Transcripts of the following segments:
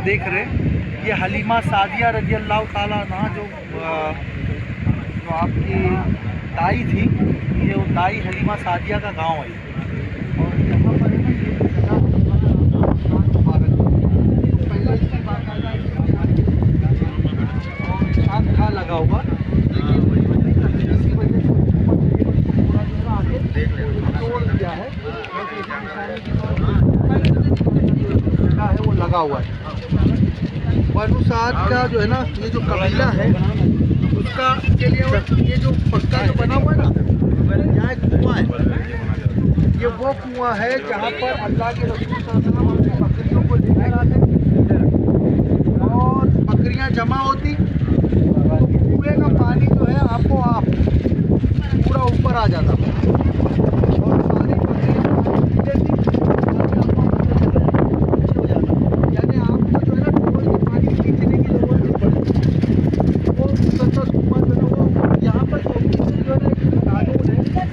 देख रहे हैं ये हलीमा सादिया रजी अल्लाह ताला अन्हा जो आपकी दाई थी, ये वो दाई हलीमा सादिया का गांव है। और यहाँ पर निशान था लगा हुआ, इसी वजह से तोड़ दिया है। वो लगा हुआ है। बनु साद का जो है ना, ये जो कबीला है उसका के लिए ये जो पक्का जो बना हुआ है ना, यहाँ एक कुआं है। ये वो कुआं है जहाँ पर अल्लाह के रसूल सल्लल्लाहु अलैहि वसल्लम बकरियों को लेकर आते और बकरियाँ जमा होती तो कुएं का पानी जो है आपको आप पूरा ऊपर आ जाता और सारी बकरियाँ यानी आपको जो है ना डोल के पानी खींचने की जरूरत नहीं पड़ती। वो उसका कुआं जो है वो यहाँ पर जो है ना एक कानून है,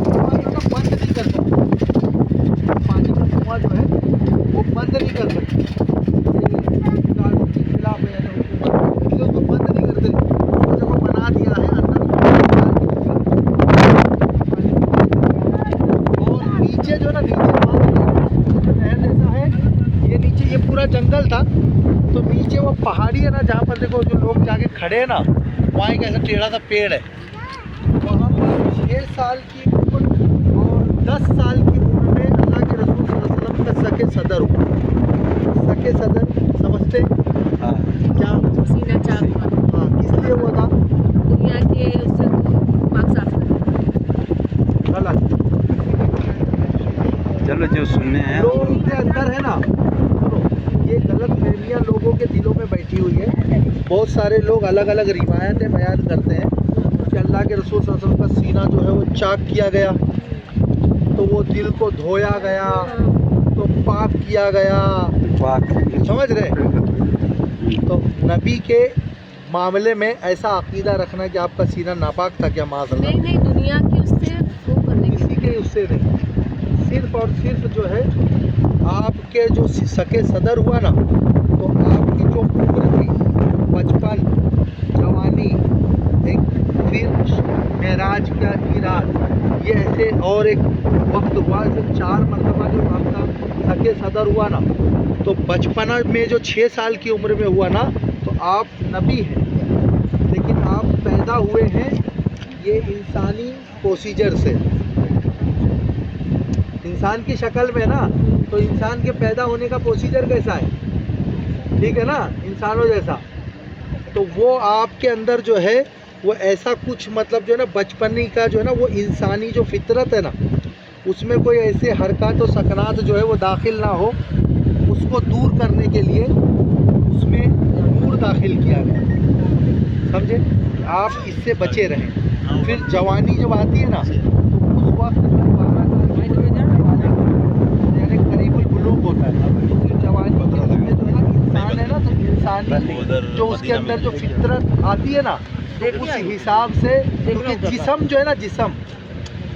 कुआं बंद नहीं कर सकते। पानी का कुआं जो है वो बंद नहीं कर सकते, कानून के खिलाफ है, यानी उसको बंद नहीं करते। उसको जब बना दिया है और नीचे जो ना नीचे नहर जैसा है, ये नीचे ये पूरा जंगल था तो नीचे वो पहाड़ी है ना, जहाँ पर देखो जो लोग जाके खड़े हैं ना, वहाँ एक ऐसा टेढ़ा सा पेड़ है। वहाँ पर 6 साल की उम्र और 10 साल की उम्र में अल्लाह के रसूल सल्लल्लाहु अलैहि वसल्लम का सके सदर हुआ। सके सदर समझते क्या? सीना चाक हुआ। हाँ, किस लिए हुआ था? दुनिया के उससे पाक साफ करना। गलत। चलो जो सुनने हैं लोगों के अंदर है ना, ये गलत फहमियाँ लोगों के दिलों में बैठी हुई है। बहुत सारे लोग अलग अलग रिवायतें बयान करते हैं कि अल्लाह के रसूल सल्लल्लाहु अलैहि वसल्लम का सीना जो है वो चाक किया गया, तो वो दिल को धोया गया, तो पाक किया गया। समझ रहे? तो नबी के मामले में ऐसा अकीदा रखना कि आपका सीना नापाक था क्या? माज़अल्लाह नहीं दुनिया की उससे वो करने किसी के उससे नहीं, सिर्फ और सिर्फ जो है आपके जो सके सदर हुआ ना, तो आपकी जो उम्र थी, बचपन, जवानी, एक फिर मेराज क्या की रात, ये ऐसे और एक वक्त हुआ, ऐसे 4 मरतबा जो आपका सके सदर हुआ ना, तो बचपना में जो 6 साल की उम्र में हुआ ना, तो आप नबी हैं, लेकिन आप पैदा हुए हैं ये इंसानी प्रोसीजर से, इंसान की शक्ल में ना। तो इंसान के पैदा होने का प्रोसीजर कैसा है? ठीक है ना, इंसानों जैसा। तो वो आपके अंदर जो है वो ऐसा कुछ मतलब जो है ना, बचपनी का जो है ना, वो इंसानी जो फितरत है ना, उसमें कोई ऐसे हरकत और सकनात जो है वो दाखिल ना हो, उसको दूर करने के लिए उसमें नूर दाखिल किया गया। समझे? आप इससे बचे रहें। फिर जवानी जब आती है ना, तो उस वक्त जो है 12 यानी करीबुल बुलूग होता है। तो जवानी के उसमें जो है ना इंसान है ना, तो इंसानी जो उसके अंदर जो फितरत आती है ना, तो उस हिसाब से, क्योंकि जिस्म जो है ना, जिस्म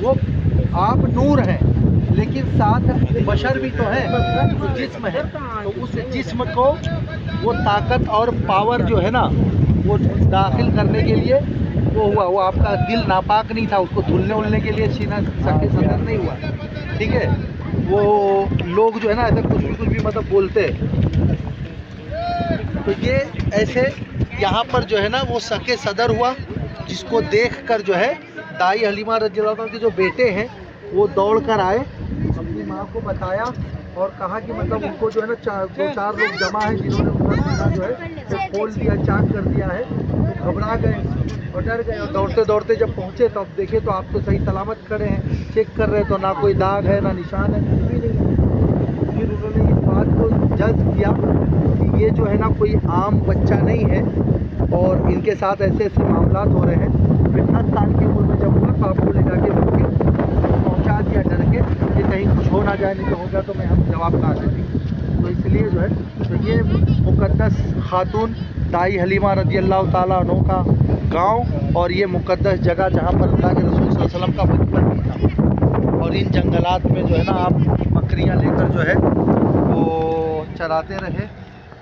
वो आप नूर हैं, लेकिन साथ बशर भी तो है, तो जिस्म है। तो उस जिस्म को वो ताकत और पावर जो है ना, वो दाखिल करने के लिए वो हुआ। वो आपका दिल नापाक नहीं था, उसको धुलने उलने के लिए सीना सके सदर नहीं हुआ। ठीक है? वो लोग जो है ना ऐसा कुछ भी मतलब बोलते हैं। तो ये ऐसे यहाँ पर जो है ना वो सके सदर हुआ, जिसको देख कर जो है दाई हलीमा रज़ियल्लाहु अन्हा के जो बेटे हैं वो दौड़ कर आए, अपनी माँ को बताया और कहा कि मतलब उनको जो है ना 4 लोग जमा हैं जिन्होंने उनका सीना जो है खोल दिया, चाक कर दिया है। तो घबरा गए और डर गए, और दौड़ते दौड़ते जब पहुँचे तो अब देखे तो आप तो सही सलामत खड़े हैं, चेक कर रहे तो ना कोई दाग है ना निशान है, कुछ भी नहीं है। फिर उन्होंने इस बात को जज किया कि ये जो है ना कोई आम बच्चा नहीं है और इनके साथ ऐसे ऐसे मामलात हो रहे हैं। फिर 10 साल की उम्र में जब हुआ तो आपको ले जाके पहुँचा दिया डर के कि कहीं कुछ हो ना जाए, नहीं तो होगा तो मैं हम जवाब कहाँ से देंगे। तो इसलिए जो है तो ये मुक़द्दस खातून दाई हलीमा रज़ियल्लाहु ताला अन्हा का गांव और ये मुक़द्दस जगह जहाँ पर अल्लाह के रसूल सल्लल्लाहु अलैहि वसल्लम का बचपन भी था। और इन जंगलात में जो है ना आप बकरियाँ लेकर जो है वो चराते रहे।